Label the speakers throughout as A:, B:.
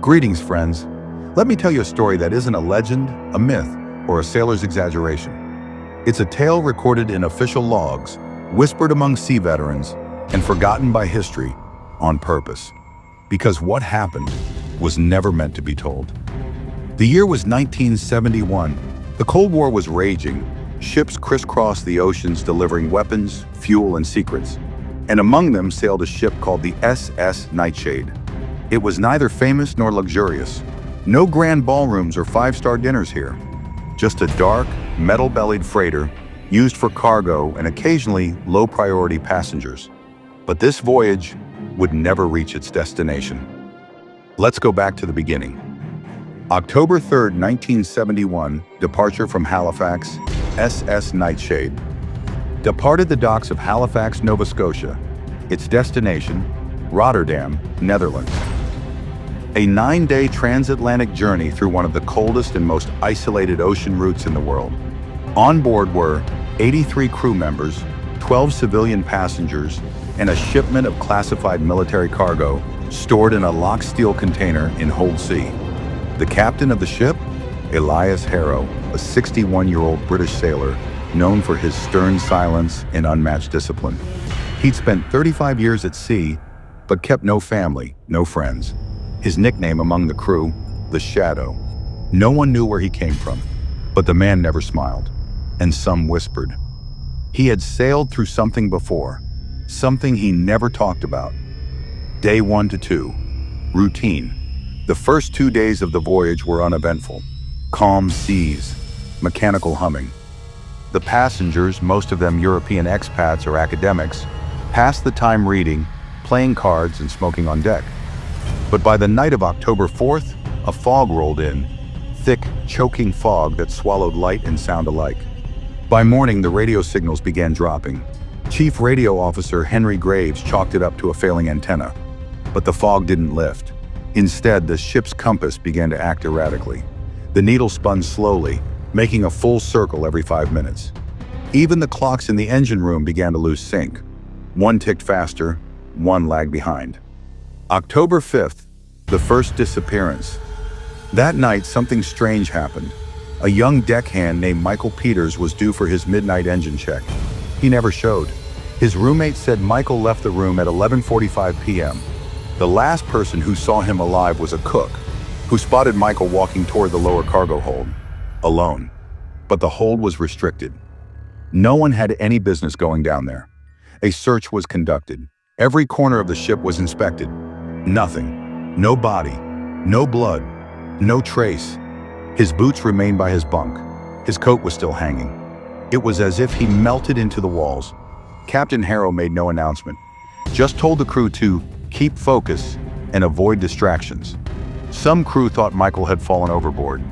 A: Greetings, friends. Let me tell you a story that isn't a legend, a myth, or a sailor's exaggeration. It's a tale recorded in official logs, whispered among sea veterans, and forgotten by history on purpose. Because what happened was never meant to be told. The year was 1971. The Cold War was raging. Ships crisscrossed the oceans delivering weapons, fuel, and secrets. And among them sailed a ship called the SS Nightshade. It was neither famous nor luxurious. No grand ballrooms or five-star dinners here. Just a dark, metal-bellied freighter used for cargo and occasionally low-priority passengers. But this voyage would never reach its destination. Let's go back to the beginning. October 3rd, 1971, departure from Halifax, SS Nightshade. Departed the docks of Halifax, Nova Scotia. Its destination, Rotterdam, Netherlands. A 9-day transatlantic journey through one of the coldest and most isolated ocean routes in the world. On board were 83 crew members, 12 civilian passengers, and a shipment of classified military cargo stored in a locked steel container in Hold C. The captain of the ship? Elias Harrow, a 61-year-old British sailor known for his stern silence and unmatched discipline. He'd spent 35 years at sea, but kept no family, no friends. His nickname among the crew, the Shadow. No one knew where he came from, but the man never smiled, and some whispered. He had sailed through something before, something he never talked about. Day 1 to 2, routine. The first 2 days of the voyage were uneventful. Calm seas, mechanical humming. The passengers, most of them European expats or academics, passed the time reading, playing cards, and smoking on deck. But by the night of October 4th, a fog rolled in, thick, choking fog that swallowed light and sound alike. By morning, the radio signals began dropping. Chief Radio Officer Henry Graves chalked it up to a failing antenna. But the fog didn't lift. Instead, the ship's compass began to act erratically. The needle spun slowly, making a full circle every 5 minutes. Even the clocks in the engine room began to lose sync. One ticked faster, one lagged behind. October 5th, the first disappearance. That night, something strange happened. A young deckhand named Michael Peters was due for his midnight engine check. He never showed. His roommate said Michael left the room at 11:45 p.m. The last person who saw him alive was a cook, who spotted Michael walking toward the lower cargo hold, alone. But the hold was restricted. No one had any business going down there. A search was conducted. Every corner of the ship was inspected. Nothing. No body. No blood. No trace. His boots remained by his bunk. His coat was still hanging. It was as if he melted into the walls. Captain Harrow made no announcement. Just told the crew to keep focus and avoid distractions. Some crew thought Michael had fallen overboard,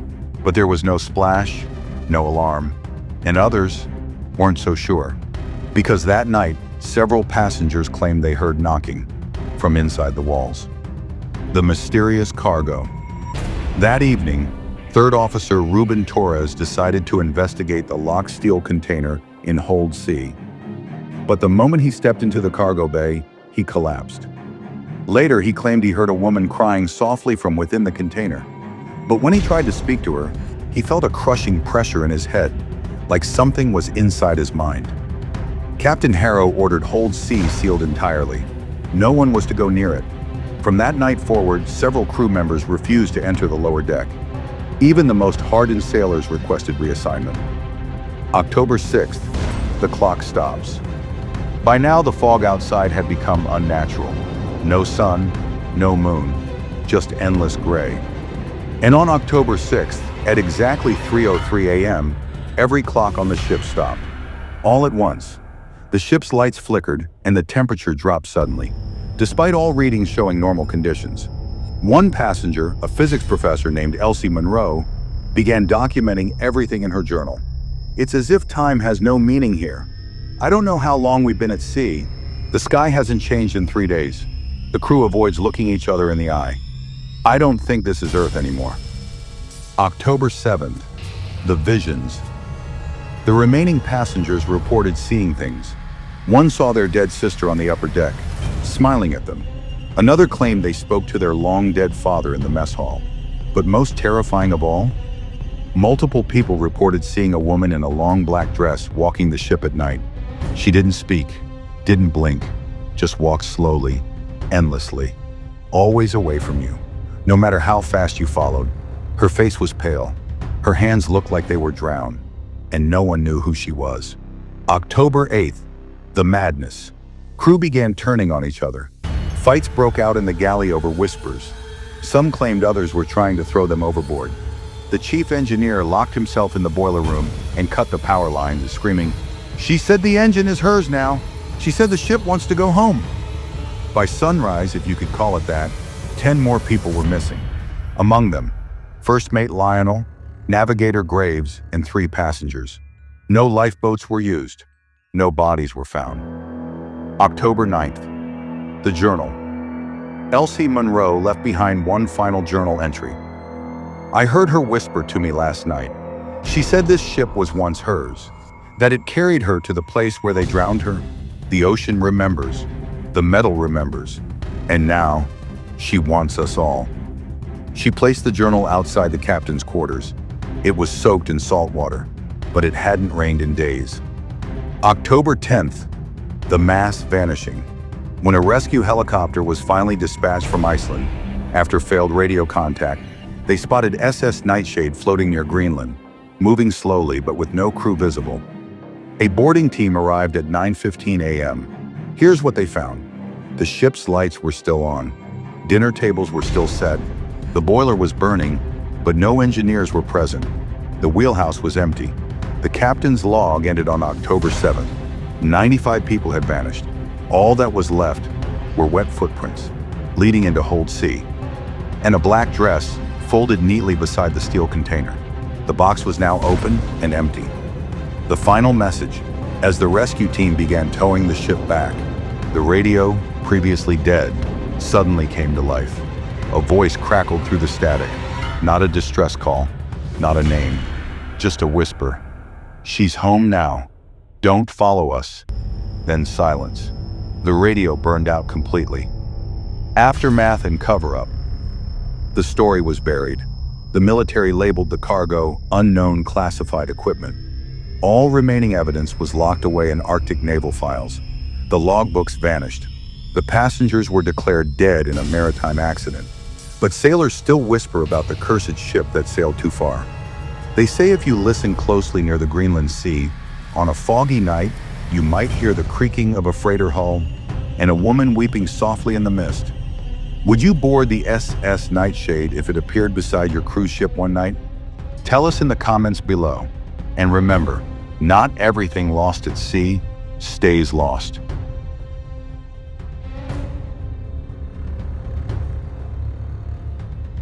A: but there was no splash, no alarm, and others weren't so sure. Because that night, several passengers claimed they heard knocking from inside the walls. The mysterious cargo. That evening, Third Officer Ruben Torres decided to investigate the locked steel container in Hold C. But the moment he stepped into the cargo bay, he collapsed. Later, he claimed he heard a woman crying softly from within the container. But when he tried to speak to her, he felt a crushing pressure in his head, like something was inside his mind. Captain Harrow ordered Hold C sealed entirely. No one was to go near it. From that night forward, several crew members refused to enter the lower deck. Even the most hardened sailors requested reassignment. October 6th, the clock stops. By now, the fog outside had become unnatural. No sun, no moon, just endless gray. And on October 6th, at exactly 3:03 a.m., every clock on the ship stopped. All at once, the ship's lights flickered and the temperature dropped suddenly, despite all readings showing normal conditions. One passenger, a physics professor named Elsie Monroe, began documenting everything in her journal. It's as if time has no meaning here. I don't know how long we've been at sea. The sky hasn't changed in 3 days. The crew avoids looking each other in the eye. I don't think this is Earth anymore. October 7th, the visions. The remaining passengers reported seeing things. One saw their dead sister on the upper deck, smiling at them. Another claimed they spoke to their long-dead father in the mess hall. But most terrifying of all, multiple people reported seeing a woman in a long black dress walking the ship at night. She didn't speak, didn't blink, just walked slowly, endlessly, always away from you. No matter how fast you followed, her face was pale. Her hands looked like they were drowned, and no one knew who she was. October 8th, the madness. Crew began turning on each other. Fights broke out in the galley over whispers. Some claimed others were trying to throw them overboard. The chief engineer locked himself in the boiler room and cut the power lines, screaming, "She said the engine is hers now. She said the ship wants to go home." By sunrise, if you could call it that, 10 more people were missing. Among them, First Mate Lionel, Navigator Graves, and 3 passengers. No lifeboats were used. No bodies were found. October 9th. The journal. Elsie Monroe left behind one final journal entry. "I heard her whisper to me last night. She said this ship was once hers, that it carried her to the place where they drowned her. The ocean remembers, the metal remembers, and now she wants us all." She placed the journal outside the captain's quarters. It was soaked in salt water, but it hadn't rained in days. October 10th. The mass vanishing. When a rescue helicopter was finally dispatched from Iceland, after failed radio contact, they spotted SS Nightshade floating near Greenland, moving slowly but with no crew visible. A boarding team arrived at 9:15 a.m. Here's what they found. The ship's lights were still on. Dinner tables were still set. The boiler was burning, but no engineers were present. The wheelhouse was empty. The captain's log ended on October 7th. 95 people had vanished. All that was left were wet footprints, leading into Hold C, and a black dress folded neatly beside the steel container. The box was now open and empty. The final message, as the rescue team began towing the ship back, the radio, previously dead, suddenly came to life. A voice crackled through the static. Not a distress call, not a name, just a whisper. "She's home now. Don't follow us." Then silence. The radio burned out completely. Aftermath and cover-up. The story was buried. The military labeled the cargo unknown classified equipment. All remaining evidence was locked away in Arctic naval files. The logbooks vanished. The passengers were declared dead in a maritime accident. But sailors still whisper about the cursed ship that sailed too far. They say if you listen closely near the Greenland Sea, on a foggy night, you might hear the creaking of a freighter hull and a woman weeping softly in the mist. Would you board the SS Nightshade if it appeared beside your cruise ship one night? Tell us in the comments below. And remember, not everything lost at sea stays lost.